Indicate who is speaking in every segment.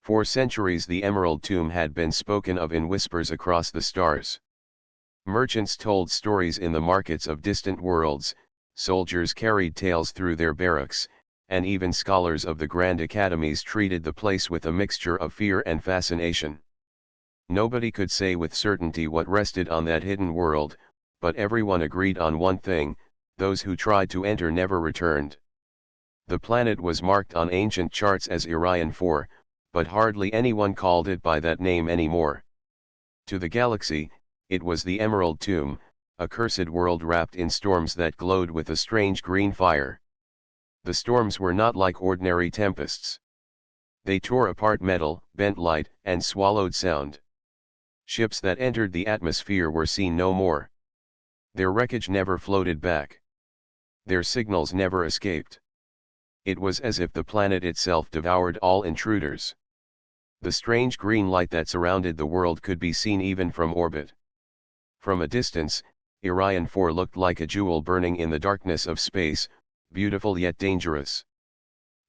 Speaker 1: For centuries the Emerald Tomb had been spoken of in whispers across the stars. Merchants told stories in the markets of distant worlds, soldiers carried tales through their barracks, and even scholars of the grand academies treated the place with a mixture of fear and fascination. Nobody could say with certainty what rested on that hidden world, but everyone agreed on one thing: those who tried to enter never returned. The planet was marked on ancient charts as Orion 4, but hardly anyone called it by that name anymore. To the galaxy, it was the Emerald Tomb, a cursed world wrapped in storms that glowed with a strange green fire. The storms were not like ordinary tempests. They tore apart metal, bent light, and swallowed sound. Ships that entered the atmosphere were seen no more. Their wreckage never floated back. Their signals never escaped. It was as if the planet itself devoured all intruders. The strange green light that surrounded the world could be seen even from orbit. From a distance, Orion 4 looked like a jewel burning in the darkness of space, beautiful yet dangerous.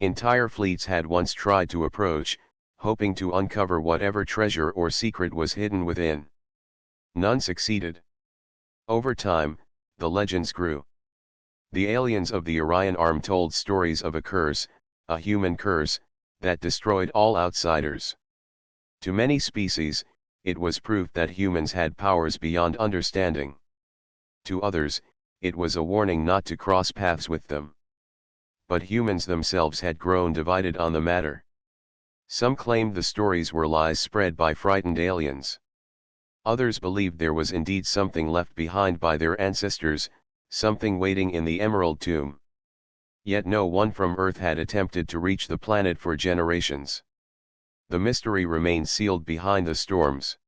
Speaker 1: Entire fleets had once tried to approach, hoping to uncover whatever treasure or secret was hidden within. None succeeded. Over time, the legends grew. The aliens of the Orion Arm told stories of a curse, a human curse, that destroyed all outsiders. To many species, it was proof that humans had powers beyond understanding. To others, it was a warning not to cross paths with them. But humans themselves had grown divided on the matter. Some claimed the stories were lies spread by frightened aliens. Others believed there was indeed something left behind by their ancestors, something waiting in the Emerald Tomb. Yet no one from Earth had attempted to reach the planet for generations. The mystery remained sealed behind the storms.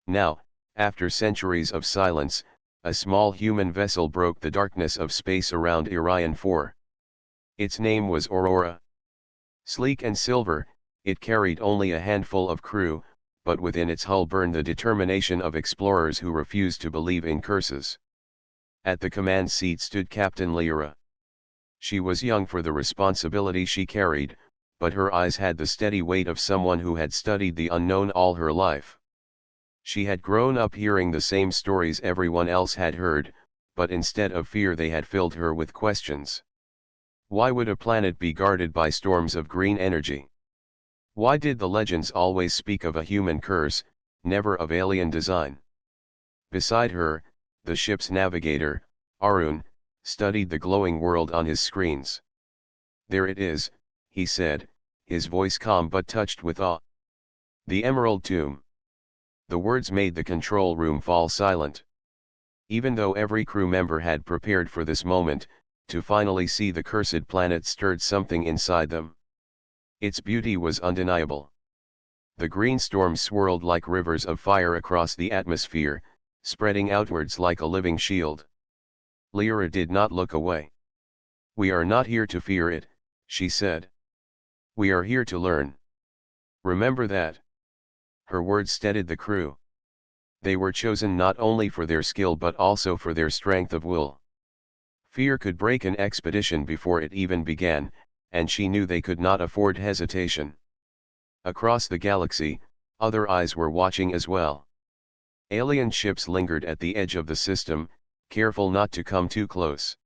Speaker 1: Now, after centuries of silence, a small human vessel broke the darkness of space around Orion 4. Its name was Aurora. Sleek and silver, it carried only a handful of crew, but within its hull burned the determination of explorers who refused to believe in curses. At the command seat stood Captain Lyra. She was young for the responsibility she carried, but her eyes had the steady weight of someone who had studied the unknown all her life. She had grown up hearing the same stories everyone else had heard, but instead of fear they had filled her with questions. Why would a planet be guarded by storms of green energy? Why did the legends always speak of a human curse, never of alien design? Beside her, the ship's navigator, Arun, studied the glowing world on his screens. "There it is," he said, his voice calm but touched with awe. "The Emerald Tomb." The words made the control room fall silent. Even though every crew member had prepared for this moment, to finally see the cursed planet stirred something inside them. Its beauty was undeniable. The green storms swirled like rivers of fire across the atmosphere, spreading outwards like a living shield. Lyra did not look away. "We are not here to fear it," she said. "We are here to learn. Remember that." Her words steadied the crew. They were chosen not only for their skill but also for their strength of will. Fear could break an expedition before it even began, and she knew they could not afford hesitation. Across the galaxy, other eyes were watching as well. Alien ships lingered at the edge of the system, careful not to come too close.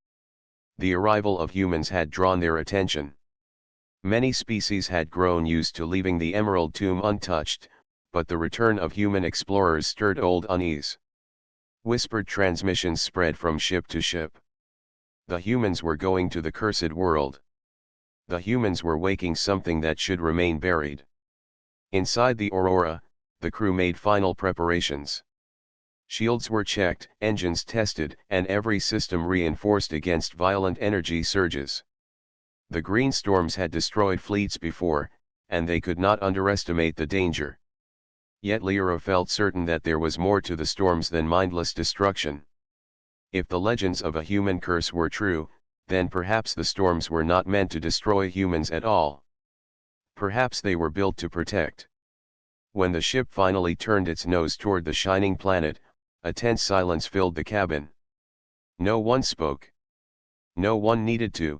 Speaker 1: The arrival of humans had drawn their attention. Many species had grown used to leaving the Emerald Tomb untouched, but the return of human explorers stirred old unease. Whispered transmissions spread from ship to ship. The humans were going to the cursed world. The humans were waking something that should remain buried. Inside the Aurora, the crew made final preparations. Shields were checked, engines tested, and every system reinforced against violent energy surges. The green storms had destroyed fleets before, and they could not underestimate the danger. Yet Lyra felt certain that there was more to the storms than mindless destruction. If the legends of a human curse were true, then perhaps the storms were not meant to destroy humans at all. Perhaps they were built to protect. When the ship finally turned its nose toward the shining planet, a tense silence filled the cabin. No one spoke. No one needed to.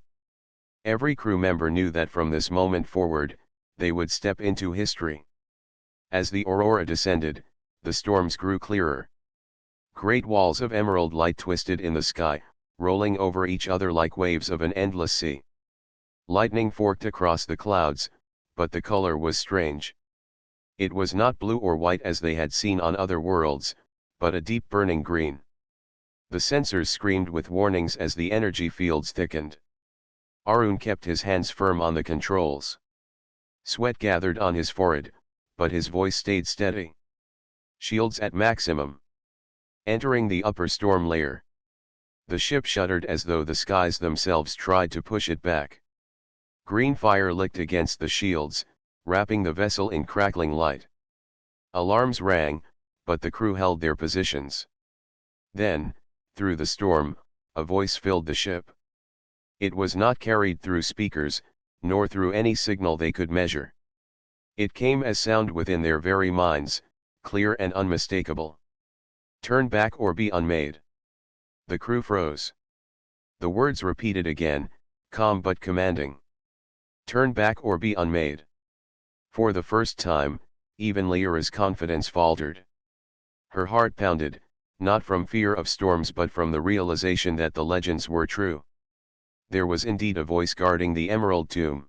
Speaker 1: Every crew member knew that from this moment forward, they would step into history. As the aurora descended, the storms grew clearer. Great walls of emerald light twisted in the sky, rolling over each other like waves of an endless sea. Lightning forked across the clouds, but the color was strange. It was not blue or white as they had seen on other worlds, but a deep burning green. The sensors screamed with warnings as the energy fields thickened. Arun kept his hands firm on the controls. Sweat gathered on his forehead, but his voice stayed steady. Shields at maximum. Entering the upper storm layer. The ship shuddered as though the skies themselves tried to push it back. Green fire licked against the shields, wrapping the vessel in crackling light. Alarms rang, but the crew held their positions. Then, through the storm, a voice filled the ship. It was not carried through speakers, nor through any signal they could measure. It came as sound within their very minds, clear and unmistakable. Turn back or be unmade. The crew froze. The words repeated again, calm but commanding. Turn back or be unmade. For the first time, even Lyra's confidence faltered. Her heart pounded, not from fear of storms but from the realization that the legends were true. There was indeed a voice guarding the Emerald Tomb.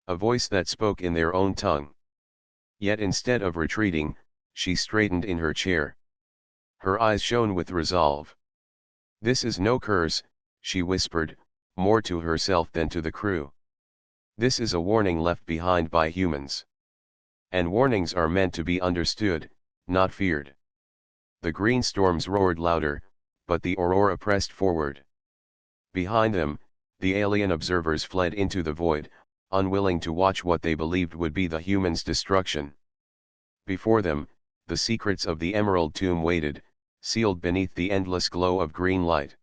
Speaker 1: A voice that spoke in their own tongue. Yet instead of retreating, she straightened in her chair. Her eyes shone with resolve. "This is no curse," she whispered, more to herself than to the crew. "This is a warning left behind by humans. And warnings are meant to be understood, not feared." The green storms roared louder, but the aurora pressed forward. Behind them, the alien observers fled into the void, unwilling to watch what they believed would be the humans' destruction. Before them, the secrets of the Emerald Tomb waited, sealed beneath the endless glow of green light.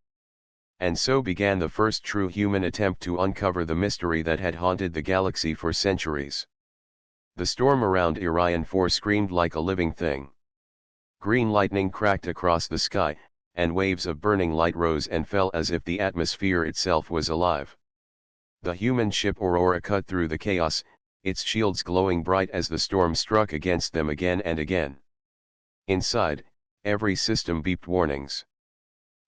Speaker 1: And so began the first true human attempt to uncover the mystery that had haunted the galaxy for centuries. The storm around Orion 4 screamed like a living thing. Green lightning cracked across the sky, and waves of burning light rose and fell as if the atmosphere itself was alive. The human ship Aurora cut through the chaos, its shields glowing bright as the storm struck against them again and again. Inside, every system beeped warnings.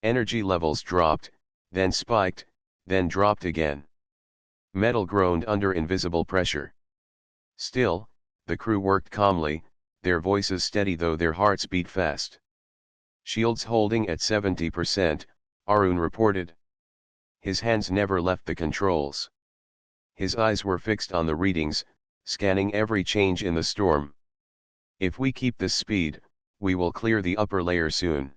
Speaker 1: Energy levels dropped, then spiked, then dropped again. Metal groaned under invisible pressure. Still, the crew worked calmly, their voices steady though their hearts beat fast. "Shields holding at 70%, Arun reported. His hands never left the controls. His eyes were fixed on the readings, scanning every change in the storm. "If we keep this speed, we will clear the upper layer soon."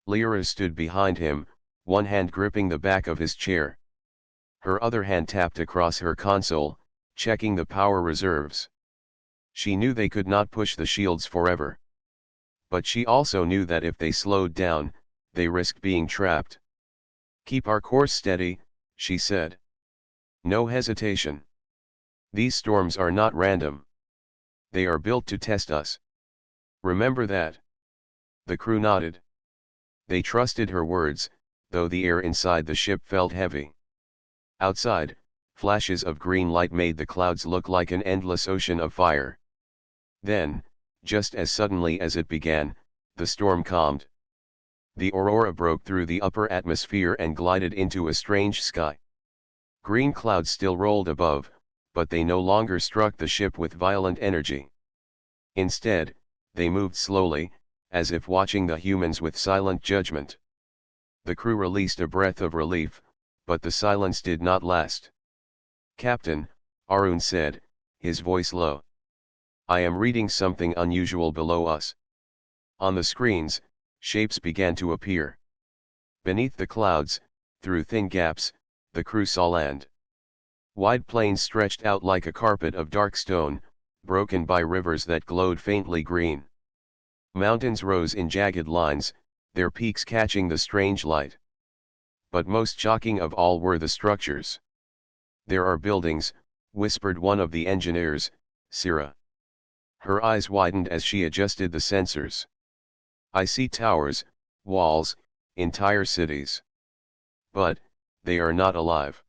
Speaker 1: Lyra stood behind him, one hand gripping the back of his chair. Her other hand tapped across her console, checking the power reserves. She knew they could not push the shields forever. But she also knew that if they slowed down, they risked being trapped. "Keep our course steady," she said. "No hesitation. These storms are not random. They are built to test us. Remember that." The crew nodded. They trusted her words, though the air inside the ship felt heavy. Outside, flashes of green light made the clouds look like an endless ocean of fire. Then, just as suddenly as it began, the storm calmed. The aurora broke through the upper atmosphere and glided into a strange sky. Green clouds still rolled above, but they no longer struck the ship with violent energy. Instead, they moved slowly, as if watching the humans with silent judgment. The crew released a breath of relief, but the silence did not last. "Captain," Arun said, his voice low. "I am reading something unusual below us." On the screens, shapes began to appear. Beneath the clouds, through thin gaps, the crew saw land. Wide plains stretched out like a carpet of dark stone, broken by rivers that glowed faintly green. Mountains rose in jagged lines, their peaks catching the strange light. But most shocking of all were the structures. "There are buildings," whispered one of the engineers, Sira. Her eyes widened as she adjusted the sensors. "I see towers, walls, entire cities. But, they are not alive.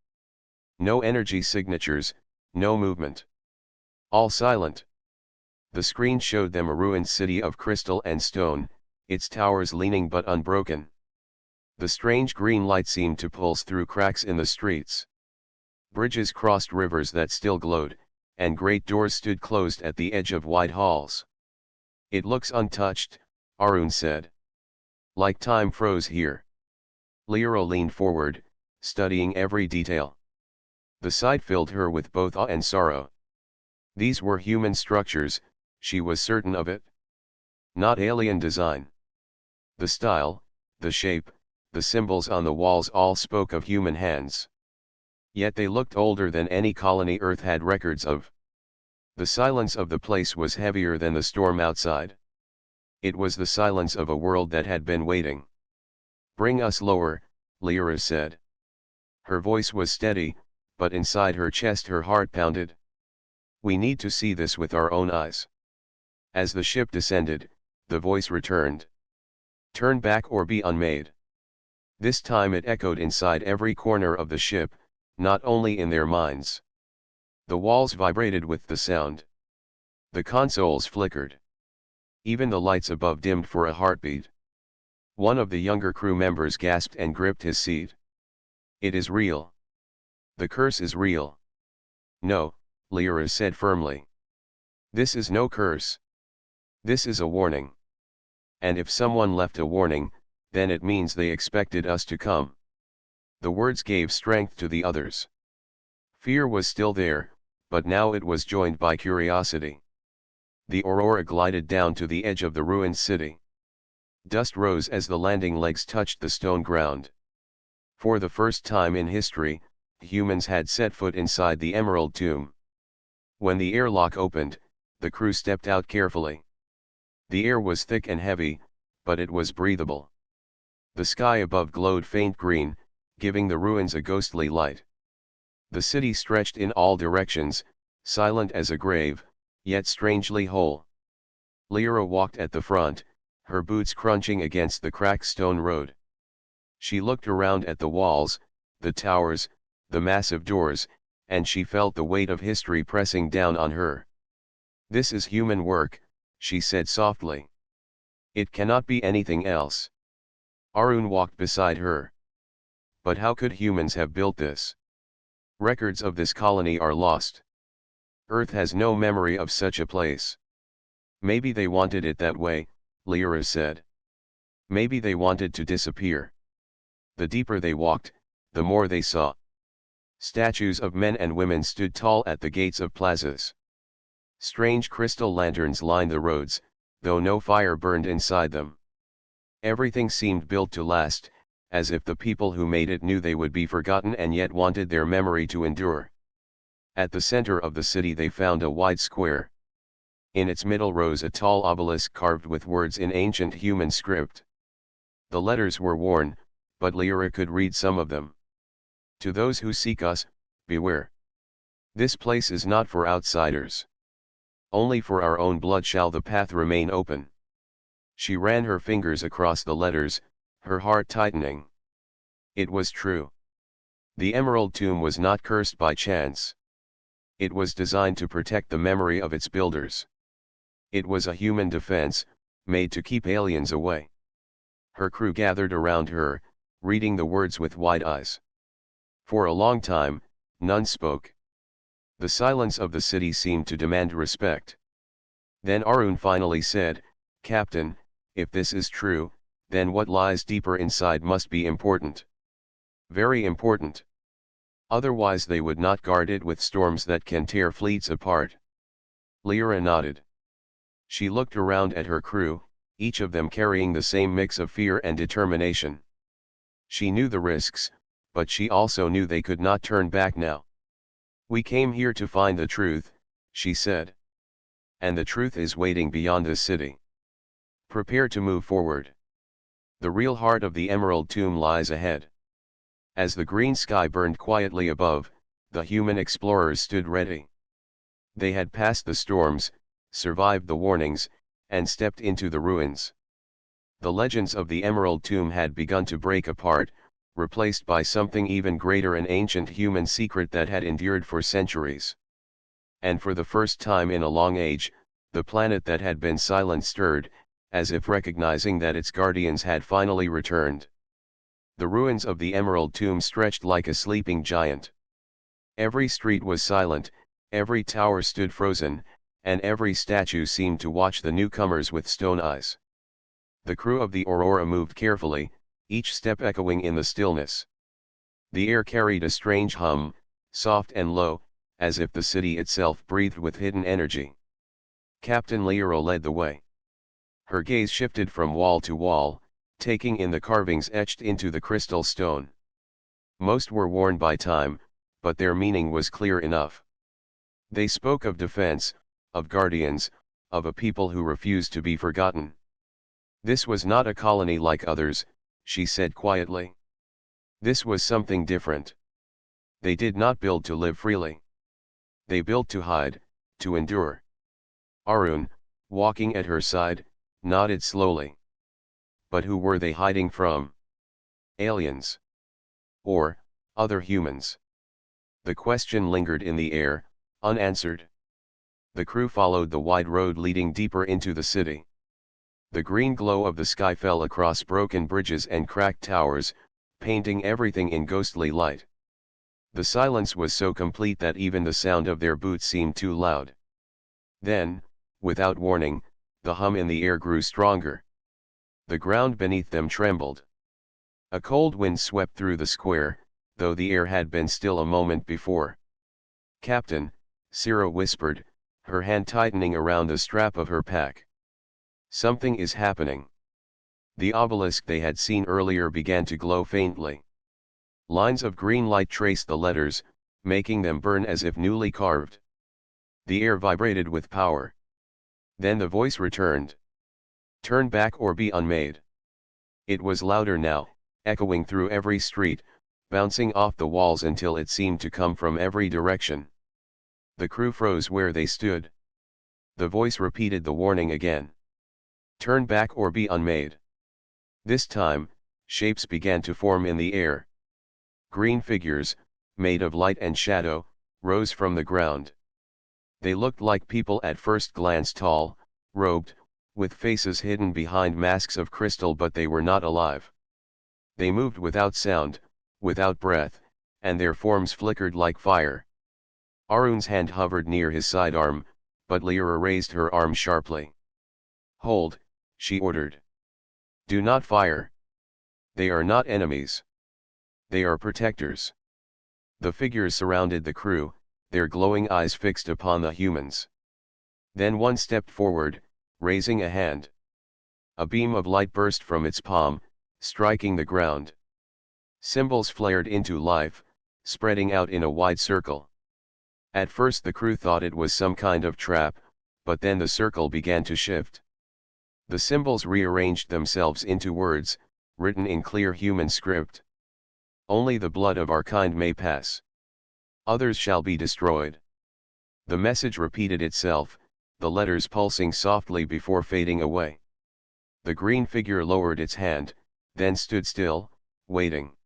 Speaker 1: No energy signatures, no movement. All silent. The screen showed them a ruined city of crystal and stone, its towers leaning but unbroken. The strange green light seemed to pulse through cracks in the streets. Bridges crossed rivers that still glowed, and great doors stood closed at the edge of wide halls. It looks untouched, Arun said. Like time froze here. Lyra leaned forward, studying every detail. The sight filled her with both awe and sorrow. These were human structures, she was certain of it. Not alien design. The style, the shape, the symbols on the walls all spoke of human hands. Yet they looked older than any colony Earth had records of. The silence of the place was heavier than the storm outside. It was the silence of a world that had been waiting. Bring us lower, Lyra said. Her voice was steady, but inside her chest her heart pounded. We need to see this with our own eyes. As the ship descended, the voice returned. Turn back or be unmade. This time it echoed inside every corner of the ship, not only in their minds. The walls vibrated with the sound. The consoles flickered. Even the lights above dimmed for a heartbeat. One of the younger crew members gasped and gripped his seat. It is real. The curse is real. No, Lyra said firmly. This is no curse. This is a warning. And if someone left a warning, then it means they expected us to come. The words gave strength to the others. Fear was still there, but now it was joined by curiosity. The Aurora glided down to the edge of the ruined city. Dust rose as the landing legs touched the stone ground. For the first time in history, humans had set foot inside the Emerald Tomb. When the airlock opened, the crew stepped out carefully. The air was thick and heavy, but it was breathable. The sky above glowed faint green, giving the ruins a ghostly light. The city stretched in all directions, silent as a grave, yet strangely whole. Lyra walked at the front, her boots crunching against the cracked stone road. She looked around at the walls, the towers, the massive doors, and she felt the weight of history pressing down on her. This is human work, she said softly. It cannot be anything else. Arun walked beside her. But how could humans have built this? Records of this colony are lost. Earth has no memory of such a place. Maybe they wanted it that way, Lyra said. Maybe they wanted to disappear. The deeper they walked, the more they saw. Statues of men and women stood tall at the gates of plazas. Strange crystal lanterns lined the roads, though no fire burned inside them. Everything seemed built to last, as if the people who made it knew they would be forgotten and yet wanted their memory to endure. At the center of the city they found a wide square. In its middle rose a tall obelisk carved with words in ancient human script. The letters were worn, but Lyra could read some of them. To those who seek us, beware. This place is not for outsiders. Only for our own blood shall the path remain open. She ran her fingers across the letters, her heart tightening. It was true. The Emerald Tomb was not cursed by chance. It was designed to protect the memory of its builders. It was a human defense, made to keep aliens away. Her crew gathered around her, reading the words with wide eyes. For a long time, none spoke. The silence of the city seemed to demand respect. Then Arun finally said, "Captain, if this is true, then what lies deeper inside must be important. Very important. Otherwise they would not guard it with storms that can tear fleets apart." Lyra nodded. She looked around at her crew, each of them carrying the same mix of fear and determination. She knew the risks, but she also knew they could not turn back now. "We came here to find the truth," she said. "And the truth is waiting beyond the city. Prepare to move forward. The real heart of the Emerald Tomb lies ahead." As the green sky burned quietly above, the human explorers stood ready. They had passed the storms, survived the warnings, and stepped into the ruins. The legends of the Emerald Tomb had begun to break apart, replaced by something even greater, an ancient human secret that had endured for centuries. and for the first time in a long age, the planet that had been silent stirred, as if recognizing that its guardians had finally returned. The ruins of the Emerald Tomb stretched like a sleeping giant. Every street was silent, every tower stood frozen, and every statue seemed to watch the newcomers with stone eyes. The crew of the Aurora moved carefully, each step echoing in the stillness. The air carried a strange hum, soft and low, as if the city itself breathed with hidden energy. Captain Lyra led the way. Her gaze shifted from wall to wall, taking in the carvings etched into the crystal stone. Most were worn by time, but their meaning was clear enough. They spoke of defense, of guardians, of a people who refused to be forgotten. This was not a colony like others, she said quietly. This was something different. They did not build to live freely. They built to hide, to endure. Arun, walking at her side, nodded slowly. But who were they hiding from? Aliens? Or, other humans? The question lingered in the air, unanswered. The crew followed the wide road leading deeper into the city. The green glow of the sky fell across broken bridges and cracked towers, painting everything in ghostly light. The silence was so complete that even the sound of their boots seemed too loud. Then, without warning, the hum in the air grew stronger. The ground beneath them trembled. A cold wind swept through the square, though the air had been still a moment before. "Captain," Cira whispered, her hand tightening around the strap of her pack. "Something is happening." The obelisk they had seen earlier began to glow faintly. Lines of green light traced the letters, making them burn as if newly carved. The air vibrated with power. Then the voice returned. "Turn back or be unmade." It was louder now, echoing through every street, bouncing off the walls until it seemed to come from every direction. The crew froze where they stood. The voice repeated the warning again. "Turn back or be unmade." This time, shapes began to form in the air. Green figures, made of light and shadow, rose from the ground. They looked like people at first glance, tall, robed, with faces hidden behind masks of crystal, but they were not alive. They moved without sound, without breath, and their forms flickered like fire. Arun's hand hovered near his sidearm, but Lyra raised her arm sharply. "Hold," she ordered. "Do not fire. They are not enemies. They are protectors." The figures surrounded the crew, their glowing eyes fixed upon the humans. Then one stepped forward, raising a hand. A beam of light burst from its palm, striking the ground. Symbols flared into life, spreading out in a wide circle. At first the crew thought it was some kind of trap, but then the circle began to shift. The symbols rearranged themselves into words, written in clear human script. "Only the blood of our kind may pass. Others shall be destroyed." The message repeated itself, the letters pulsing softly before fading away. The green figure lowered its hand, then stood still, waiting.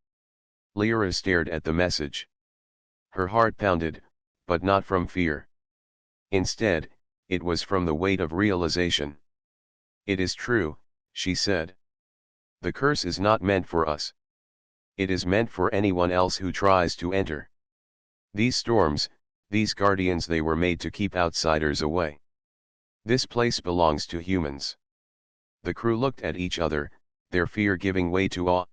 Speaker 1: Lyra stared at the message. Her heart pounded, but not from fear. Instead, it was from the weight of realization. "It is true," she said. "The curse is not meant for us. It is meant for anyone else who tries to enter. These storms, these guardians, they were made to keep outsiders away. This place belongs to humans." The crew looked at each other, their fear giving way to awe.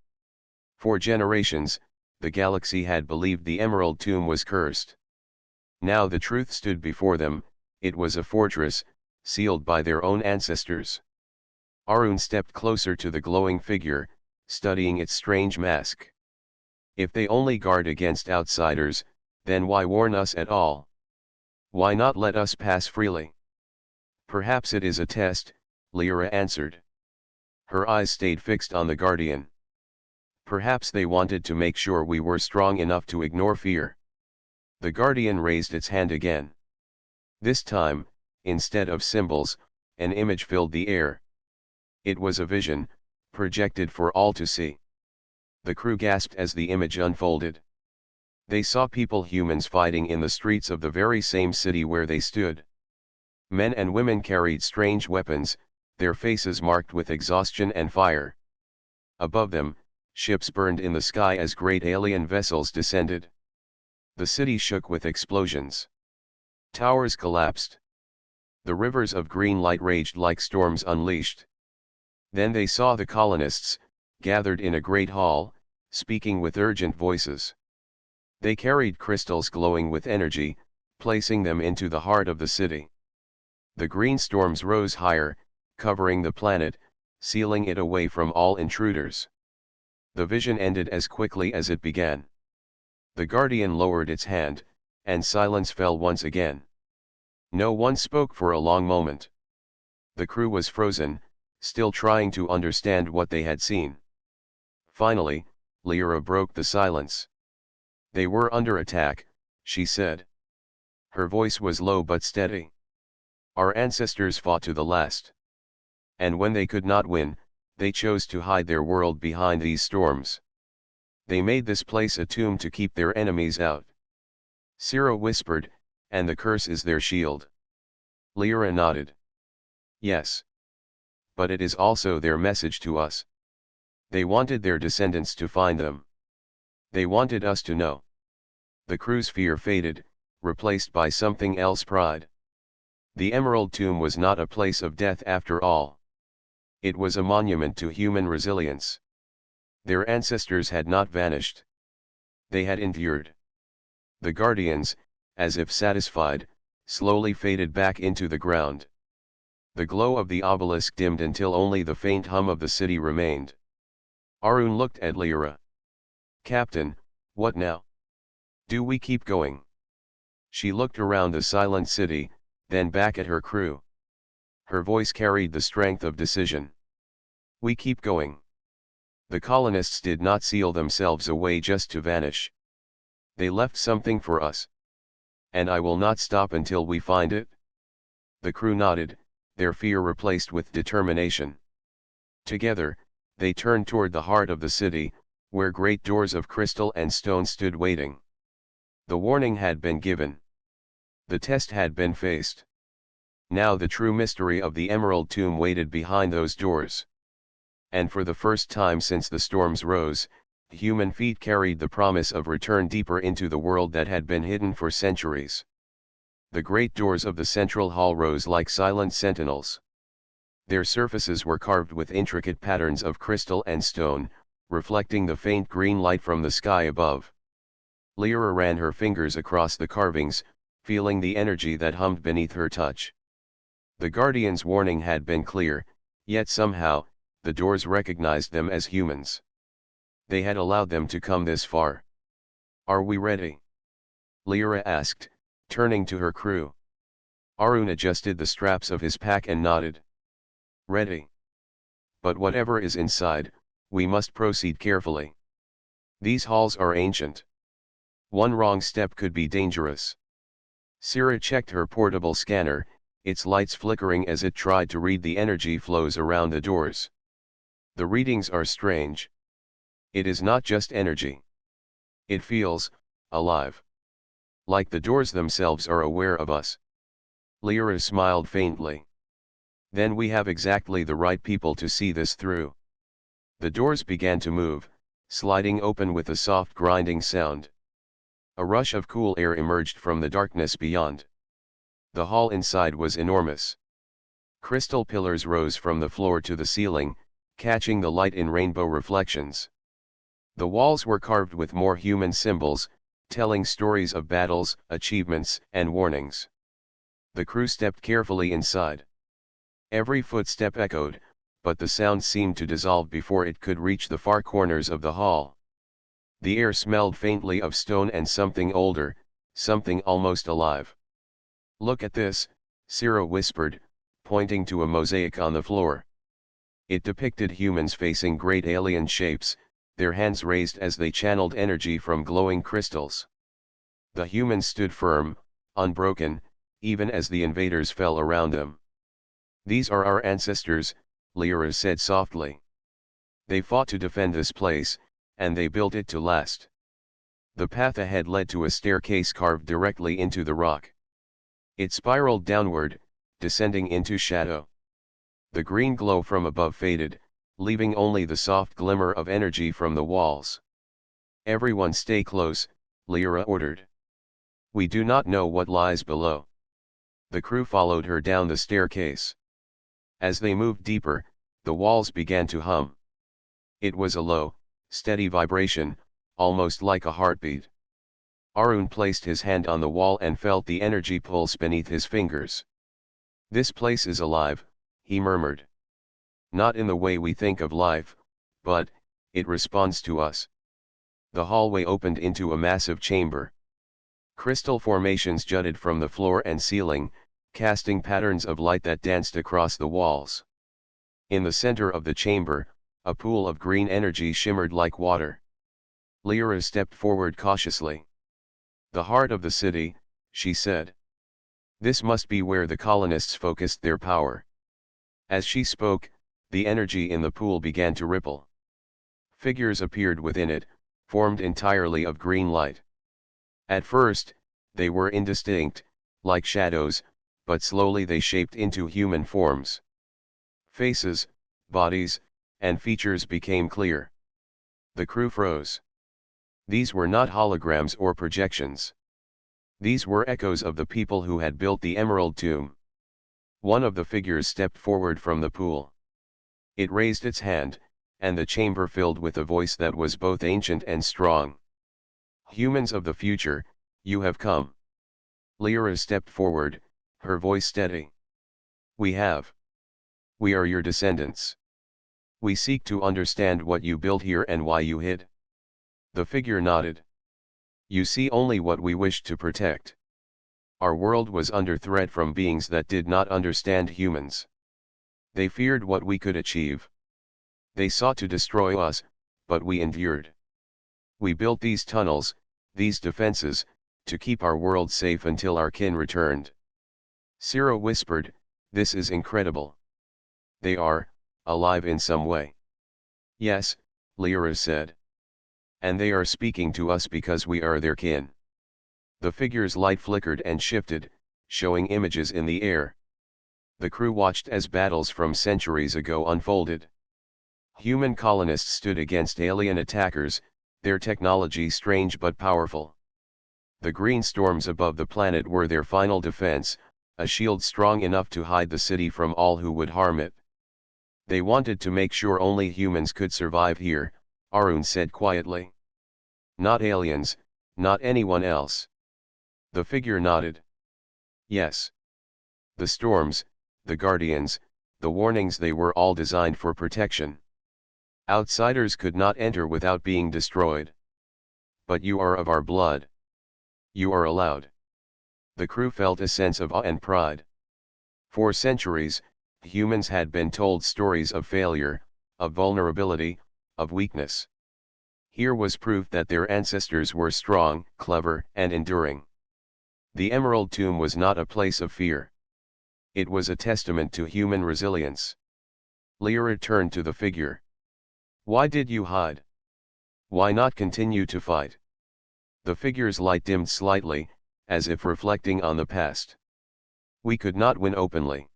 Speaker 1: For generations, the galaxy had believed the Emerald Tomb was cursed. Now the truth stood before them. It was a fortress, sealed by their own ancestors. Arun stepped closer to the glowing figure, studying its strange mask. "If they only guard against outsiders, then why warn us at all? Why not let us pass freely?" "Perhaps it is a test," Lyra answered. Her eyes stayed fixed on the Guardian. "Perhaps they wanted to make sure we were strong enough to ignore fear." The Guardian raised its hand again. This time, instead of symbols, an image filled the air. It was a vision, projected for all to see. The crew gasped as the image unfolded. They saw humans fighting in the streets of the very same city where they stood. Men and women carried strange weapons, their faces marked with exhaustion and fire. Above them, ships burned in the sky as great alien vessels descended. The city shook with explosions. Towers collapsed. The rivers of green light raged like storms unleashed. Then they saw the colonists, gathered in a great hall, speaking with urgent voices. They carried crystals glowing with energy, placing them into the heart of the city. The green storms rose higher, covering the planet, sealing it away from all intruders. The vision ended as quickly as it began. The guardian lowered its hand, and silence fell once again. No one spoke for a long moment. The crew was frozen, still trying to understand what they had seen. Finally, Lyra broke the silence. "They were under attack," she said. Her voice was low but steady. "Our ancestors fought to the last. And when they could not win, they chose to hide their world behind these storms. They made this place a tomb to keep their enemies out." Cyril whispered, "And the curse is their shield." Lyra nodded. "Yes. But it is also their message to us. They wanted their descendants to find them. They wanted us to know." The crew's fear faded, replaced by something else: pride. The Emerald Tomb was not a place of death after all. It was a monument to human resilience. Their ancestors had not vanished. They had endured. The guardians, as if satisfied, slowly faded back into the ground. The glow of the obelisk dimmed until only the faint hum of the city remained. Arun looked at Lyra. "Captain, what now? Do we keep going?" She looked around the silent city, then back at her crew. Her voice carried the strength of decision. "We keep going. The colonists did not seal themselves away just to vanish. They left something for us. And I will not stop until we find it." The crew nodded, their fear replaced with determination. Together, they turned toward the heart of the city, where great doors of crystal and stone stood waiting. The warning had been given. The test had been faced. Now the true mystery of the Emerald Tomb waited behind those doors. And for the first time since the storms rose, human feet carried the promise of return deeper into the world that had been hidden for centuries. The great doors of the central hall rose like silent sentinels. Their surfaces were carved with intricate patterns of crystal and stone, reflecting the faint green light from the sky above. Lyra ran her fingers across the carvings, feeling the energy that hummed beneath her touch. The Guardian's warning had been clear, yet somehow, the doors recognized them as humans. They had allowed them to come this far. "Are we ready?" Lyra asked, turning to her crew. Arun adjusted the straps of his pack and nodded. "Ready. But whatever is inside, we must proceed carefully. These halls are ancient. One wrong step could be dangerous." Syrah checked her portable scanner, its lights flickering as it tried to read the energy flows around the doors. "The readings are strange. It is not just energy. It feels alive. Like the doors themselves are aware of us." Lyra smiled faintly. "Then we have exactly the right people to see this through." The doors began to move, sliding open with a soft grinding sound. A rush of cool air emerged from the darkness beyond. The hall inside was enormous. Crystal pillars rose from the floor to the ceiling, catching the light in rainbow reflections. The walls were carved with more human symbols, telling stories of battles, achievements, and warnings. The crew stepped carefully inside. Every footstep echoed, but the sound seemed to dissolve before it could reach the far corners of the hall. The air smelled faintly of stone and something older, something almost alive. "Look at this," Cyril whispered, pointing to a mosaic on the floor. It depicted humans facing great alien shapes, their hands raised as they channeled energy from glowing crystals. The humans stood firm, unbroken, even as the invaders fell around them. "These are our ancestors," Lyra said softly. "They fought to defend this place, and they built it to last. The path ahead led to a staircase carved directly into the rock. It spiraled downward, descending into shadow. The green glow from above faded, leaving only the soft glimmer of energy from the walls. "Everyone stay close," Lyra ordered. "We do not know what lies below." The crew followed her down the staircase. As they moved deeper, the walls began to hum. It was a low, steady vibration, almost like a heartbeat. Arun placed his hand on the wall and felt the energy pulse beneath his fingers. "This place is alive," he murmured. "Not in the way we think of life, but it responds to us." The hallway opened into a massive chamber. Crystal formations jutted from the floor and ceiling, casting patterns of light that danced across the walls. In the center of the chamber, a pool of green energy shimmered like water. Lyra stepped forward cautiously. "The heart of the city," she said. "This must be where the colonists focused their power." As she spoke, the energy in the pool began to ripple. Figures appeared within it, formed entirely of green light. At first, they were indistinct, like shadows, but slowly they shaped into human forms. Faces, bodies, and features became clear. The crew froze. These were not holograms or projections. These were echoes of the people who had built the Emerald Tomb. One of the figures stepped forward from the pool. It raised its hand, and the chamber filled with a voice that was both ancient and strong. "Humans of the future, you have come." Lyra stepped forward, her voice steady. "We have. We are your descendants. We seek to understand what you built here and why you hid." The figure nodded. "You see only what we wished to protect. Our world was under threat from beings that did not understand humans. They feared what we could achieve. They sought to destroy us, but we endured. We built these tunnels, these defenses, to keep our world safe until our kin returned." Ciro whispered, "This is incredible. They are alive in some way." "Yes," Lyra said. "And they are speaking to us because we are their kin." The figure's light flickered and shifted, showing images in the air. The crew watched as battles from centuries ago unfolded. Human colonists stood against alien attackers, their technology strange but powerful. The green storms above the planet were their final defense, a shield strong enough to hide the city from all who would harm it. "They wanted to make sure only humans could survive here," Arun said quietly. "Not aliens, not anyone else." The figure nodded. "Yes. The storms, the guardians, the warnings, they were all designed for protection. Outsiders could not enter without being destroyed. But you are of our blood. You are allowed." The crew felt a sense of awe and pride. For centuries, humans had been told stories of failure, of vulnerability, of weakness. Here was proof that their ancestors were strong, clever, and enduring. The Emerald Tomb was not a place of fear. It was a testament to human resilience. Lyra turned to the figure. "Why did you hide? Why not continue to fight?" The figure's light dimmed slightly, as if reflecting on the past. "We could not win openly.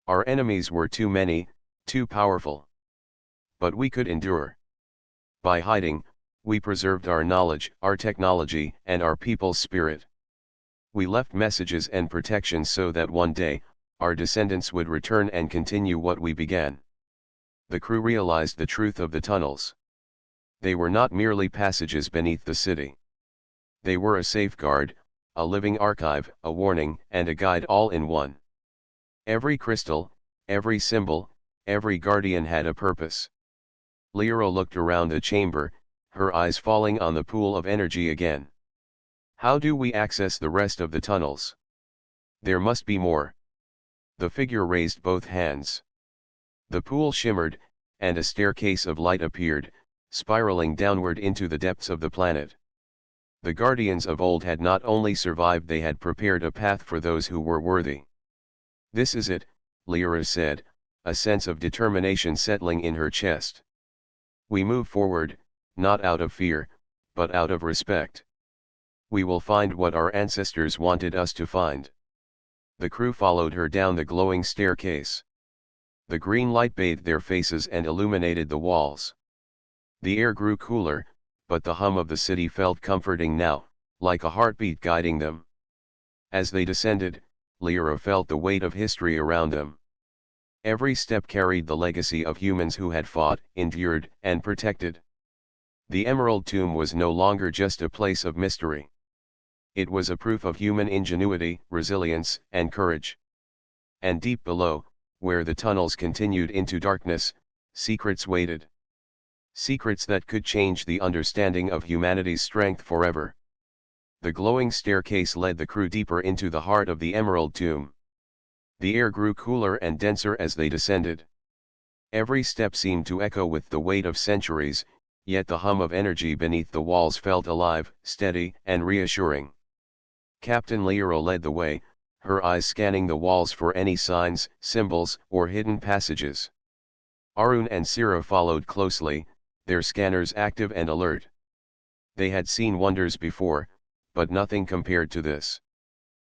Speaker 1: Our enemies were too many, too powerful. But we could endure. By hiding, we preserved our knowledge, our technology, and our people's spirit. We left messages and protection so that one day, our descendants would return and continue what we began." The crew realized the truth of the tunnels. They were not merely passages beneath the city. They were a safeguard, a living archive, a warning, and a guide all in one. Every crystal, every symbol, every guardian had a purpose. Lyra looked around the chamber, her eyes falling on the pool of energy again. "How do we access the rest of the tunnels? There must be more." The figure raised both hands. The pool shimmered, and a staircase of light appeared, spiraling downward into the depths of the planet. The guardians of old had not only survived, they had prepared a path for those who were worthy. "This is it," Lyra said, a sense of determination settling in her chest. "We move forward, not out of fear, but out of respect. We will find what our ancestors wanted us to find. The crew followed her down the glowing staircase. The green light bathed their faces and illuminated the walls. The air grew cooler, but the hum of the city felt comforting now, like a heartbeat guiding them. As they descended, Lyra felt the weight of history around them. Every step carried the legacy of humans who had fought, endured, and protected. The Emerald Tomb was no longer just a place of mystery. It was a proof of human ingenuity, resilience, and courage. And deep below, where the tunnels continued into darkness, secrets waited. Secrets that could change the understanding of humanity's strength forever. The glowing staircase led the crew deeper into the heart of the Emerald Tomb. The air grew cooler and denser as they descended. Every step seemed to echo with the weight of centuries, yet the hum of energy beneath the walls felt alive, steady, and reassuring. Captain Lyra led the way, her eyes scanning the walls for any signs, symbols, or hidden passages. Arun and Sira followed closely, their scanners active and alert. They had seen wonders before, but nothing compared to this.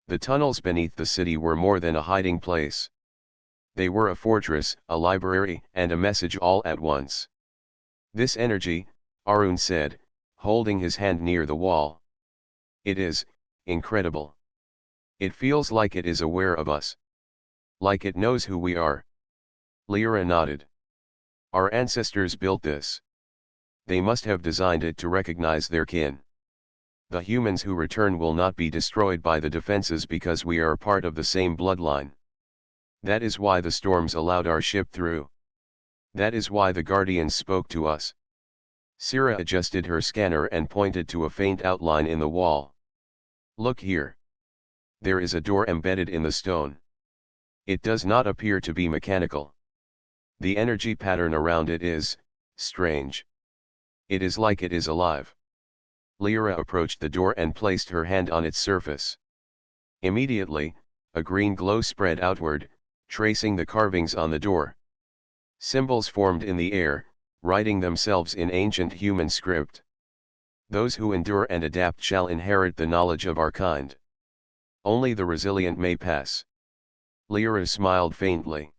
Speaker 1: The tunnels beneath the city were more than a hiding place. They were a fortress, a library, and a message all at once. This energy, Arun said, holding his hand near the wall. It is incredible. It feels like it is aware of us. Like it knows who we are. Lyra nodded. Our ancestors built this. They must have designed it to recognize their kin. The humans who return will not be destroyed by the defenses because we are part of the same bloodline. That is why the storms allowed our ship through. That is why the Guardians spoke to us. Sira adjusted her scanner and pointed to a faint outline in the wall. Look here. There is a door embedded in the stone. It does not appear to be mechanical. The energy pattern around it is strange. It is like it is alive. Lyra approached the door and placed her hand on its surface. Immediately, a green glow spread outward, tracing the carvings on the door. Symbols formed in the air, writing themselves in ancient human script. Those who endure and adapt shall inherit the knowledge of our kind. Only the resilient may pass. Lyra smiled faintly.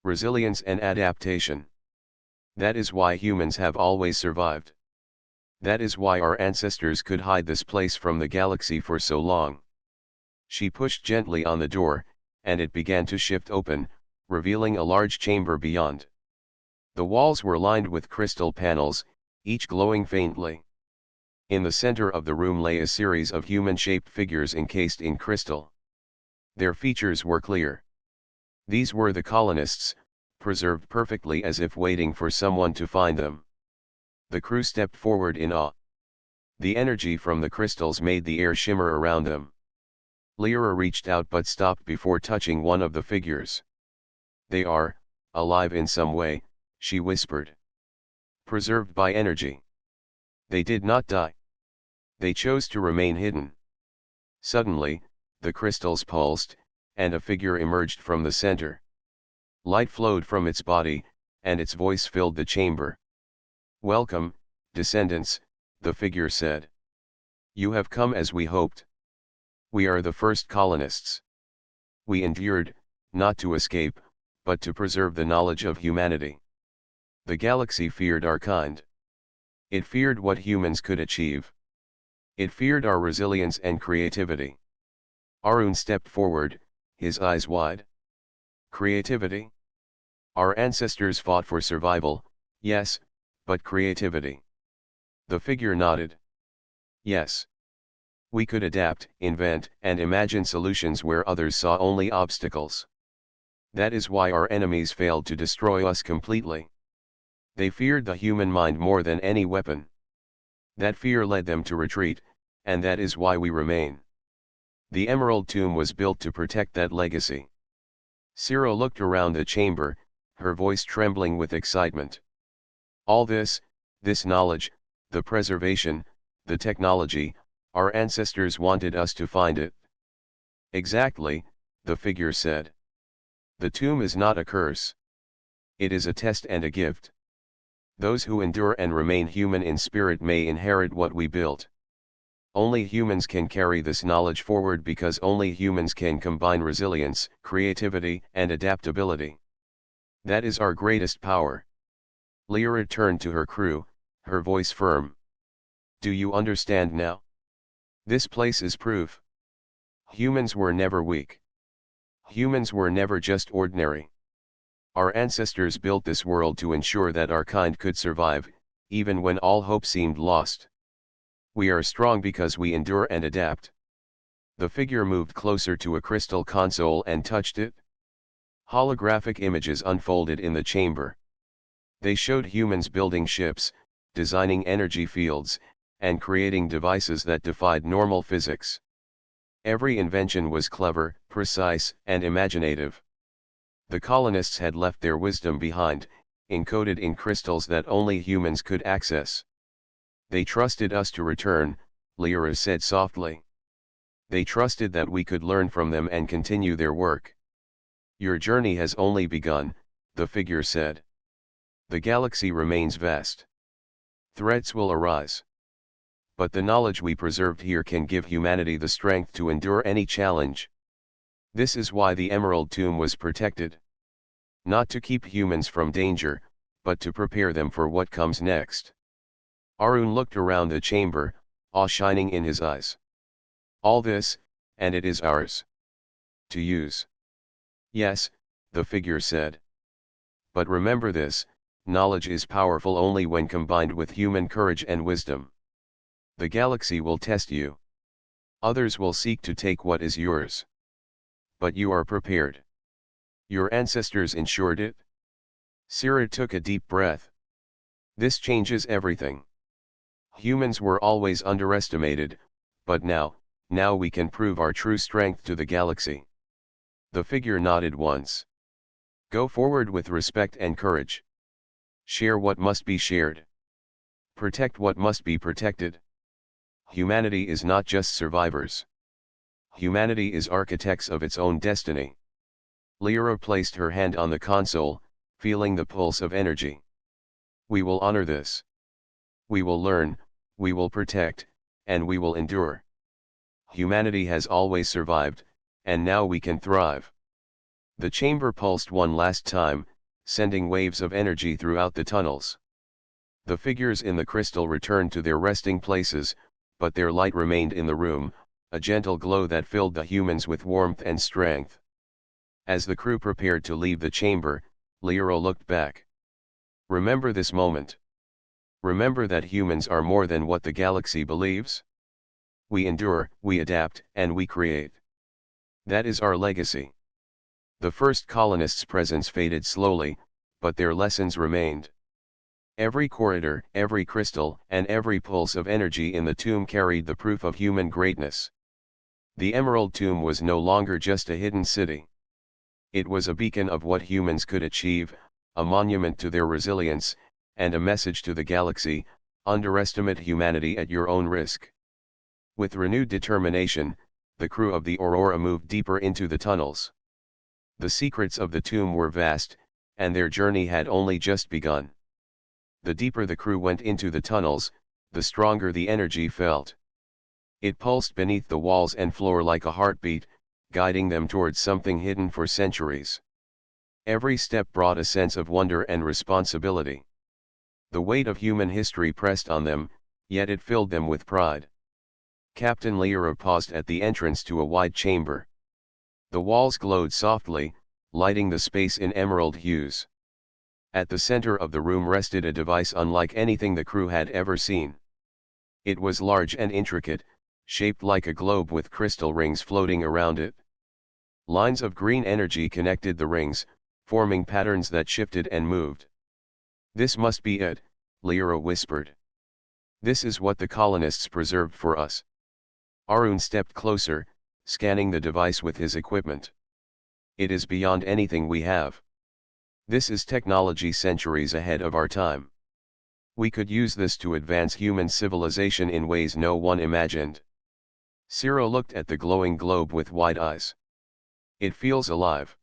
Speaker 1: Resilience and adaptation. That is why humans have always survived. That is why our ancestors could hide this place from the galaxy for so long. She pushed gently on the door, and it began to shift open, revealing a large chamber beyond. The walls were lined with crystal panels, each glowing faintly. In the center of the room lay a series of human-shaped figures encased in crystal. Their features were clear. These were the colonists, preserved perfectly as if waiting for someone to find them. The crew stepped forward in awe. The energy from the crystals made the air shimmer around them. Lyra reached out but stopped before touching one of the figures. They are alive in some way, she whispered. Preserved by energy. They did not die. They chose to remain hidden. Suddenly, the crystals pulsed, and a figure emerged from the center. Light flowed from its body, and its voice filled the chamber. Welcome, descendants, the figure said. You have come as we hoped. We are the first colonists. We endured, not to escape, but to preserve the knowledge of humanity. The galaxy feared our kind. It feared what humans could achieve. It feared our resilience and creativity. Arun stepped forward, his eyes wide. Creativity? Our ancestors fought for survival, yes, but creativity. The figure nodded. Yes. We could adapt, invent, and imagine solutions where others saw only obstacles. That is why our enemies failed to destroy us completely. They feared the human mind more than any weapon. That fear led them to retreat, and that is why we remain. The Emerald Tomb was built to protect that legacy. Sira looked around the chamber, her voice trembling with excitement. All this knowledge, the preservation, the technology, our ancestors wanted us to find it. Exactly, the figure said. The tomb is not a curse. It is a test and a gift. Those who endure and remain human in spirit may inherit what we built. Only humans can carry this knowledge forward because only humans can combine resilience, creativity, and adaptability. That is our greatest power. Lyra turned to her crew, her voice firm. Do you understand now? This place is proof. Humans were never weak. Humans were never just ordinary. Our ancestors built this world to ensure that our kind could survive, even when all hope seemed lost. We are strong because we endure and adapt. The figure moved closer to a crystal console and touched it. Holographic images unfolded in the chamber. They showed humans building ships, designing energy fields, and creating devices that defied normal physics. Every invention was clever, precise, and imaginative. The colonists had left their wisdom behind, encoded in crystals that only humans could access. They trusted us to return, Lyra said softly. They trusted that we could learn from them and continue their work. Your journey has only begun, the figure said. The galaxy remains vast. Threats will arise. But the knowledge we preserved here can give humanity the strength to endure any challenge. This is why the Emerald Tomb was protected. Not to keep humans from danger, but to prepare them for what comes next. Arun looked around the chamber, awe shining in his eyes. All this, and it is ours. To use. Yes, the figure said. But remember this, knowledge is powerful only when combined with human courage and wisdom. The galaxy will test you. Others will seek to take what is yours. But you are prepared. Your ancestors ensured it. Sira took a deep breath. This changes everything. Humans were always underestimated, but now we can prove our true strength to the galaxy. The figure nodded once. Go forward with respect and courage. Share what must be shared. Protect what must be protected. Humanity is not just survivors. Humanity is architects of its own destiny. Lyra placed her hand on the console, feeling the pulse of energy. We will honor this. We will learn, we will protect, and we will endure. Humanity has always survived, and now we can thrive. The chamber pulsed one last time, sending waves of energy throughout the tunnels. The figures in the crystal returned to their resting places, but their light remained in the room, a gentle glow that filled the humans with warmth and strength. As the crew prepared to leave the chamber, Lyra looked back. Remember this moment. Remember that humans are more than what the galaxy believes. We endure, we adapt, and we create. That is our legacy. The first colonists' presence faded slowly, but their lessons remained. Every corridor, every crystal, and every pulse of energy in the tomb carried the proof of human greatness. The Emerald Tomb was no longer just a hidden city. It was a beacon of what humans could achieve, a monument to their resilience, and a message to the galaxy: underestimate humanity at your own risk. With renewed determination, the crew of the Aurora moved deeper into the tunnels. The secrets of the tomb were vast, and their journey had only just begun. The deeper the crew went into the tunnels, the stronger the energy felt. It pulsed beneath the walls and floor like a heartbeat, guiding them towards something hidden for centuries. Every step brought a sense of wonder and responsibility. The weight of human history pressed on them, yet it filled them with pride. Captain Lyra paused at the entrance to a wide chamber. The walls glowed softly, lighting the space in emerald hues. At the center of the room rested a device unlike anything the crew had ever seen. It was large and intricate, shaped like a globe with crystal rings floating around it. Lines of green energy connected the rings, forming patterns that shifted and moved. This must be it, Lyra whispered. This is what the colonists preserved for us. Arun stepped closer, scanning the device with his equipment. It is beyond anything we have. This is technology centuries ahead of our time. We could use this to advance human civilization in ways no one imagined. Ciro looked at the glowing globe with wide eyes. It feels alive.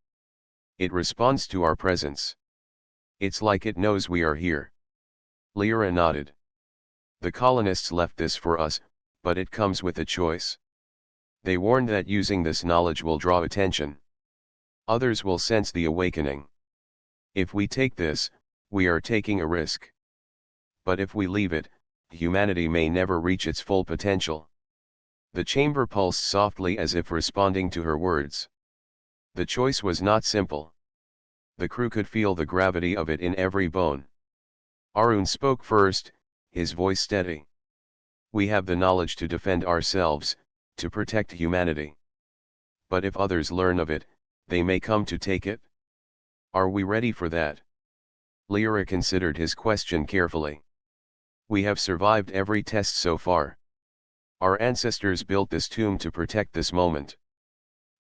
Speaker 1: It responds to our presence. It's like it knows we are here. Lyra nodded. The colonists left this for us, but it comes with a choice. They warned that using this knowledge will draw attention. Others will sense the awakening. If we take this, we are taking a risk. But if we leave it, humanity may never reach its full potential. The chamber pulsed softly as if responding to her words. The choice was not simple. The crew could feel the gravity of it in every bone. Arun spoke first, his voice steady. We have the knowledge to defend ourselves, to protect humanity. But if others learn of it, they may come to take it. Are we ready for that? Lyra considered his question carefully. We have survived every test so far. Our ancestors built this tomb to protect this moment.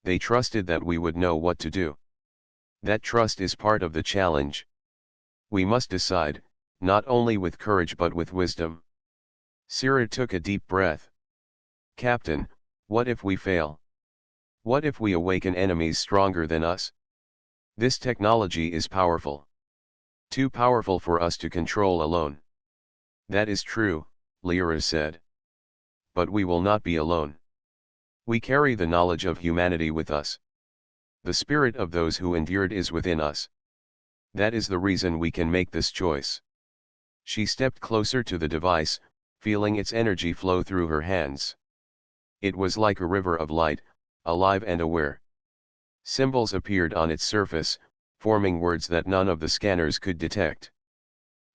Speaker 1: They trusted that we would know what to do. That trust is part of the challenge. We must decide, not only with courage but with wisdom. Sira took a deep breath. Captain, what if we fail? What if we awaken enemies stronger than us? This technology is powerful. Too powerful for us to control alone. That is true, Lyra said. But we will not be alone. We carry the knowledge of humanity with us. The spirit of those who endured is within us. That is the reason we can make this choice. She stepped closer to the device, feeling its energy flow through her hands. It was like a river of light, alive and aware. Symbols appeared on its surface, forming words that none of the scanners could detect.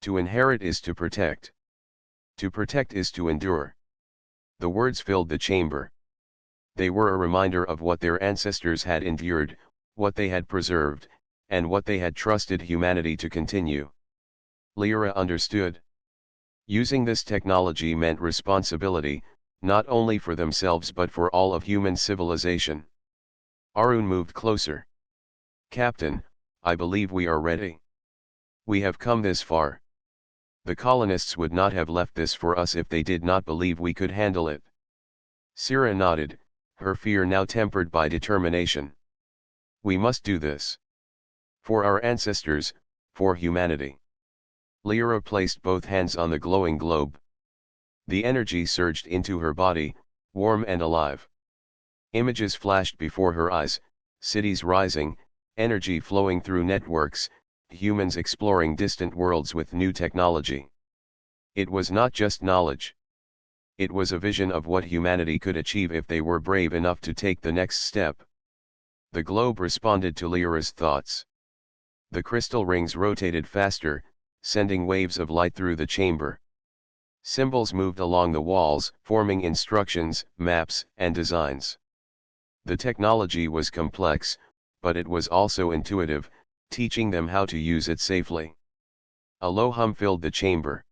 Speaker 1: To inherit is to protect. To protect is to endure. The words filled the chamber. They were a reminder of what their ancestors had endured, what they had preserved, and what they had trusted humanity to continue. Lyra understood. Using this technology meant responsibility, not only for themselves but for all of human civilization. Arun moved closer. Captain, I believe we are ready. We have come this far. The colonists would not have left this for us if they did not believe we could handle it. Sira nodded, her fear now tempered by determination. We must do this. For our ancestors, for humanity. Lyra placed both hands on the glowing globe. The energy surged into her body, warm and alive. Images flashed before her eyes, cities rising, energy flowing through networks, humans exploring distant worlds with new technology. It was not just knowledge. It was a vision of what humanity could achieve if they were brave enough to take the next step. The globe responded to Lyra's thoughts. The crystal rings rotated faster, sending waves of light through the chamber. Symbols moved along the walls, forming instructions, maps, and designs. The technology was complex, but it was also intuitive, teaching them how to use it safely. A low hum filled the chamber.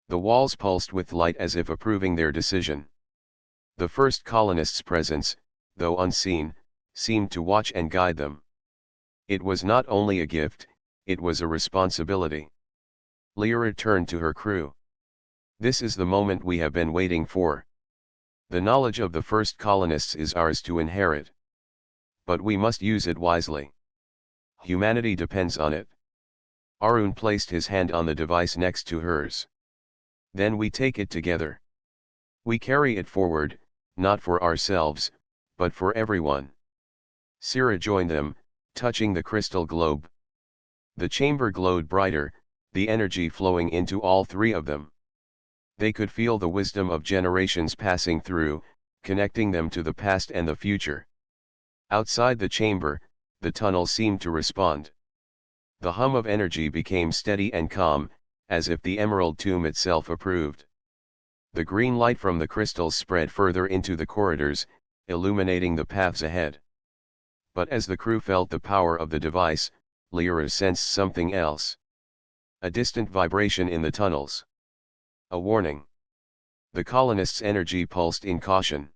Speaker 1: The walls pulsed with light as if approving their decision. The first colonists' presence, though unseen, seemed to watch and guide them. It was not only a gift, it was a responsibility. Lyra turned to her crew. This is the moment we have been waiting for. The knowledge of the first colonists is ours to inherit. But we must use it wisely. Humanity depends on it. Arun placed his hand on the device next to hers. Then we take it together. We carry it forward, not for ourselves, but for everyone. Sira joined them, touching the crystal globe. The chamber glowed brighter, the energy flowing into all three of them. They could feel the wisdom of generations passing through, connecting them to the past and the future. Outside the chamber, the tunnel seemed to respond. The hum of energy became steady and calm, as if the emerald tomb itself approved. The green light from the crystals spread further into the corridors, illuminating the paths ahead. But as the crew felt the power of the device, Lyra sensed something else. A distant vibration in the tunnels. A warning. The colonists' energy pulsed in caution.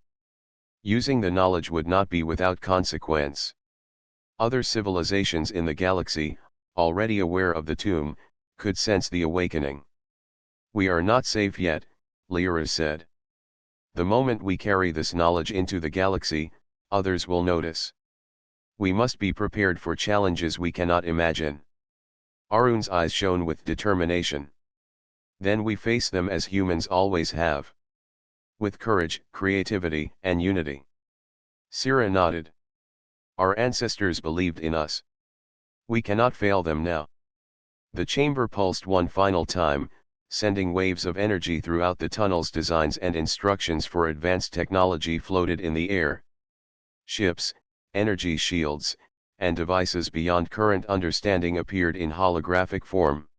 Speaker 1: Using the knowledge would not be without consequence. Other civilizations in the galaxy, already aware of the tomb, could sense the awakening. We are not safe yet, Lyra said. The moment we carry this knowledge into the galaxy, others will notice. We must be prepared for challenges we cannot imagine. Arun's eyes shone with determination. Then we face them as humans always have. With courage, creativity, and unity. Sira nodded. Our ancestors believed in us. We cannot fail them now. The chamber pulsed one final time, sending waves of energy throughout the tunnels. Designs and instructions for advanced technology floated in the air. Ships, energy shields, and devices beyond current understanding appeared in holographic form.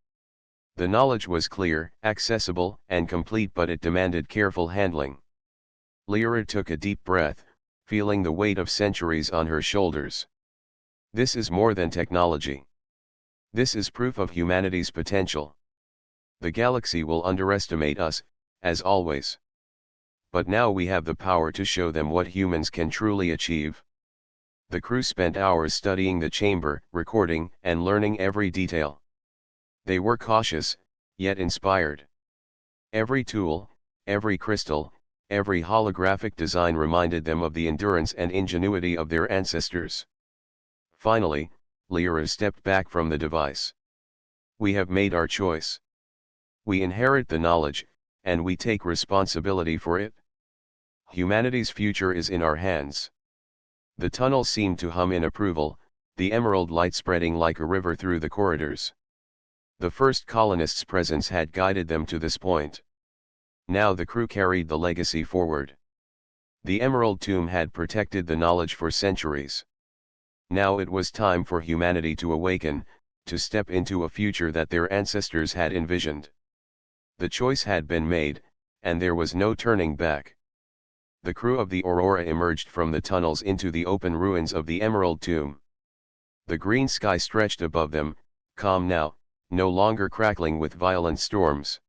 Speaker 1: The knowledge was clear, accessible, and complete, but it demanded careful handling. Lyra took a deep breath, feeling the weight of centuries on her shoulders. This is more than technology. This is proof of humanity's potential. The galaxy will underestimate us, as always. But now we have the power to show them what humans can truly achieve. The crew spent hours studying the chamber, recording, and learning every detail. They were cautious, yet inspired. Every tool, every crystal, every holographic design reminded them of the endurance and ingenuity of their ancestors. Finally, Lyra stepped back from the device. We have made our choice. We inherit the knowledge, and we take responsibility for it. Humanity's future is in our hands. The tunnel seemed to hum in approval, the emerald light spreading like a river through the corridors. The first colonists' presence had guided them to this point. Now the crew carried the legacy forward. The Emerald Tomb had protected the knowledge for centuries. Now it was time for humanity to awaken, to step into a future that their ancestors had envisioned. The choice had been made, and there was no turning back. The crew of the Aurora emerged from the tunnels into the open ruins of the Emerald Tomb. The green sky stretched above them, calm now, no longer crackling with violent storms.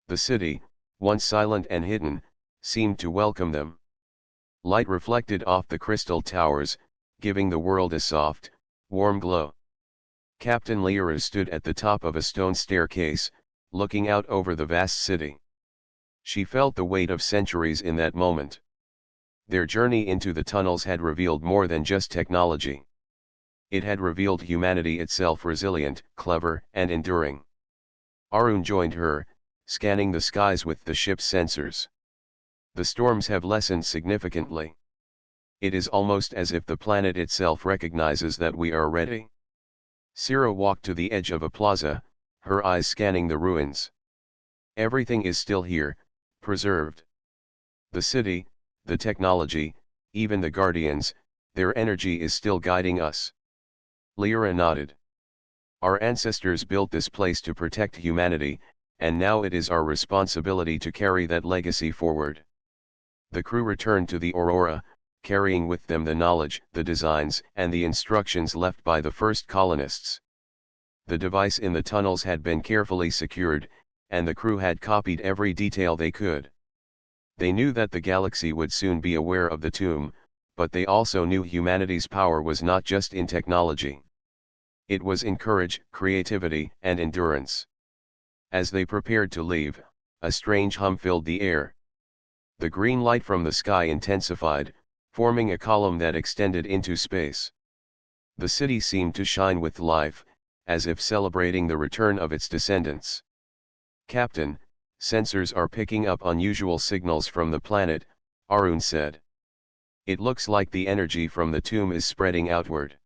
Speaker 1: The city, once silent and hidden, seemed to welcome them. Light reflected off the crystal towers, giving the world a soft, warm glow. Captain Lyra stood at the top of a stone staircase, looking out over the vast city. She felt the weight of centuries in that moment. Their journey into the tunnels had revealed more than just technology. It had revealed humanity itself, resilient, clever, and enduring. Arun joined her, scanning the skies with the ship's sensors. The storms have lessened significantly. It is almost as if the planet itself recognizes that we are ready. Sira walked to the edge of a plaza, her eyes scanning the ruins. Everything is still here, preserved. The city, the technology, even the guardians, their energy is still guiding us. Lyra nodded. Our ancestors built this place to protect humanity, and now it is our responsibility to carry that legacy forward. The crew returned to the Aurora, carrying with them the knowledge, the designs, and the instructions left by the first colonists. The device in the tunnels had been carefully secured, and the crew had copied every detail they could. They knew that the galaxy would soon be aware of the tomb, but they also knew humanity's power was not just in technology. It was in courage, creativity, and endurance. As they prepared to leave, a strange hum filled the air. The green light from the sky intensified, forming a column that extended into space. The city seemed to shine with life, as if celebrating the return of its descendants. Captain, sensors are picking up unusual signals from the planet, Arun said. It looks like the energy from the tomb is spreading outward.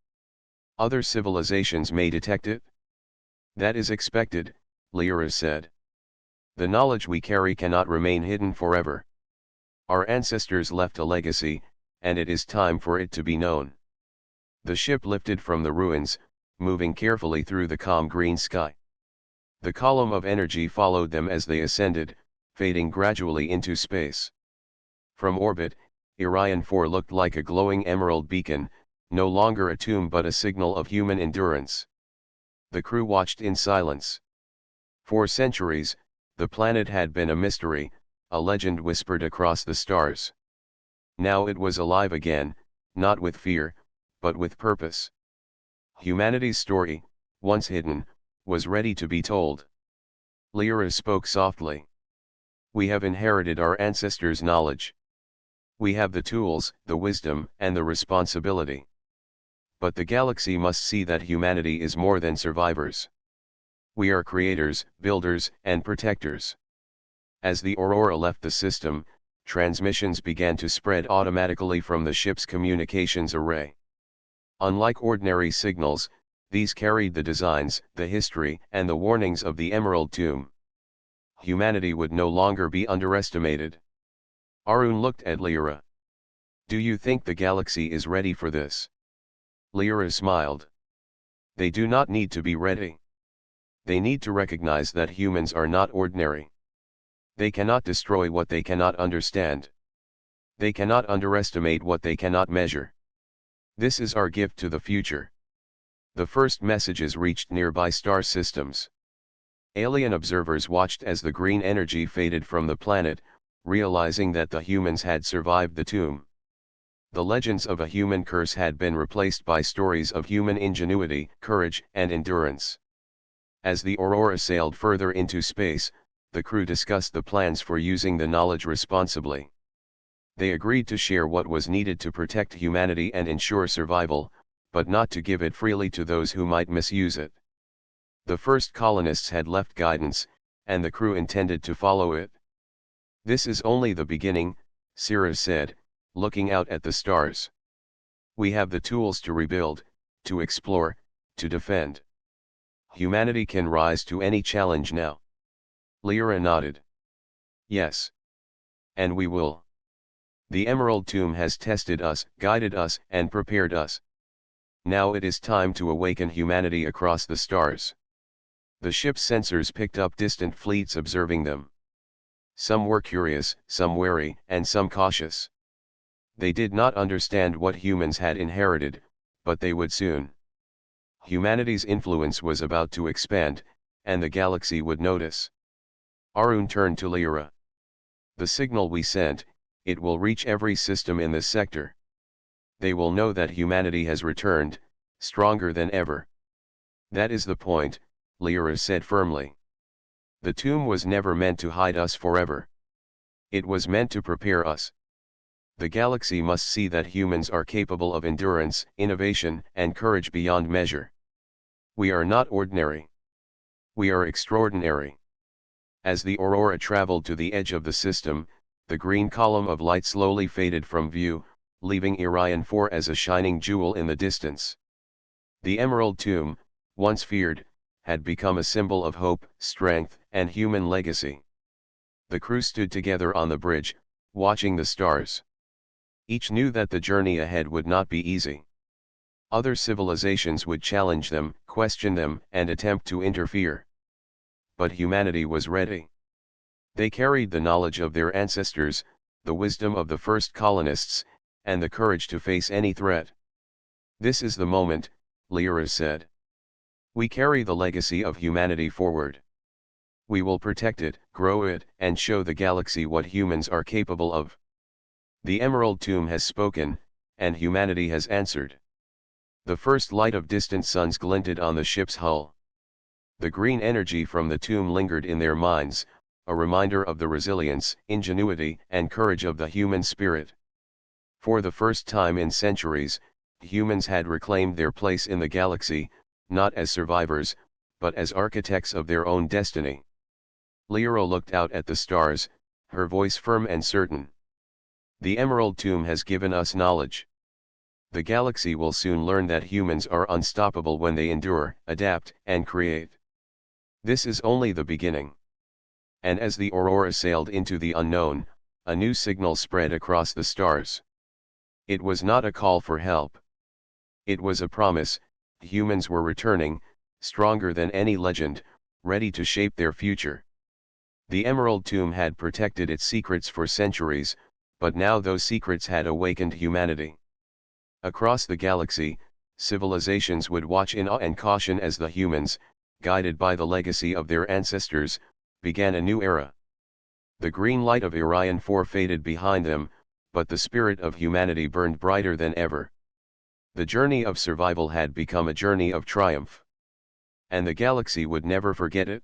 Speaker 1: Other civilizations may detect it? That is expected, Lyra said. The knowledge we carry cannot remain hidden forever. Our ancestors left a legacy, and it is time for it to be known. The ship lifted from the ruins, moving carefully through the calm green sky. The column of energy followed them as they ascended, fading gradually into space. From orbit, Orion 4 looked like a glowing emerald beacon, no longer a tomb but a signal of human endurance. The crew watched in silence. For centuries, the planet had been a mystery, a legend whispered across the stars. Now it was alive again, not with fear, but with purpose. Humanity's story, once hidden, was ready to be told. Lyra spoke softly. We have inherited our ancestors' knowledge. We have the tools, the wisdom, and the responsibility. But the galaxy must see that humanity is more than survivors. We are creators, builders, and protectors. As the Aurora left the system, transmissions began to spread automatically from the ship's communications array. Unlike ordinary signals, these carried the designs, the history, and the warnings of the Emerald Tomb. Humanity would no longer be underestimated. Arun looked at Lyra. "Do you think the galaxy is ready for this?" Lyra smiled. "They do not need to be ready. They need to recognize that humans are not ordinary. They cannot destroy what they cannot understand. They cannot underestimate what they cannot measure. This is our gift to the future." The first messages reached nearby star systems. Alien observers watched as the green energy faded from the planet, realizing that the humans had survived the tomb. The legends of a human curse had been replaced by stories of human ingenuity, courage, and endurance. As the Aurora sailed further into space, the crew discussed the plans for using the knowledge responsibly. They agreed to share what was needed to protect humanity and ensure survival, but not to give it freely to those who might misuse it. The first colonists had left guidance, and the crew intended to follow it. "This is only the beginning," Sirius said, looking out at the stars. "We have the tools to rebuild, to explore, to defend. Humanity can rise to any challenge now." Lyra nodded. "Yes. And we will. The Emerald Tomb has tested us, guided us, and prepared us. Now it is time to awaken humanity across the stars." The ship's sensors picked up distant fleets observing them. Some were curious, some wary, and some cautious. They did not understand what humans had inherited, but they would soon. Humanity's influence was about to expand, and the galaxy would notice. Arun turned to Lyra. "The signal we sent, it will reach every system in this sector. They will know that humanity has returned, stronger than ever." "That is the point," Lyra said firmly. "The tomb was never meant to hide us forever. It was meant to prepare us. The galaxy must see that humans are capable of endurance, innovation, and courage beyond measure. We are not ordinary. We are extraordinary." As the Aurora traveled to the edge of the system, the green column of light slowly faded from view, leaving Orion 4 as a shining jewel in the distance. The Emerald Tomb, once feared, had become a symbol of hope, strength, and human legacy. The crew stood together on the bridge, watching the stars. Each knew that the journey ahead would not be easy. Other civilizations would challenge them, question them, and attempt to interfere. But humanity was ready. They carried the knowledge of their ancestors, the wisdom of the first colonists, and the courage to face any threat. "This is the moment," Lyra said. "We carry the legacy of humanity forward. We will protect it, grow it, and show the galaxy what humans are capable of." The Emerald Tomb has spoken, and humanity has answered. The first light of distant suns glinted on the ship's hull. The green energy from the tomb lingered in their minds, a reminder of the resilience, ingenuity, and courage of the human spirit. For the first time in centuries, humans had reclaimed their place in the galaxy, not as survivors, but as architects of their own destiny. Lyra looked out at the stars, her voice firm and certain. "The Emerald Tomb has given us knowledge. The galaxy will soon learn that humans are unstoppable when they endure, adapt, and create. This is only the beginning." And as the Aurora sailed into the unknown, a new signal spread across the stars. It was not a call for help. It was a promise: humans were returning, stronger than any legend, ready to shape their future. The Emerald Tomb had protected its secrets for centuries, but now those secrets had awakened humanity. Across the galaxy, civilizations would watch in awe and caution as the humans, guided by the legacy of their ancestors, began a new era. The green light of Orion 4 faded behind them, but the spirit of humanity burned brighter than ever. The journey of survival had become a journey of triumph. And the galaxy would never forget it.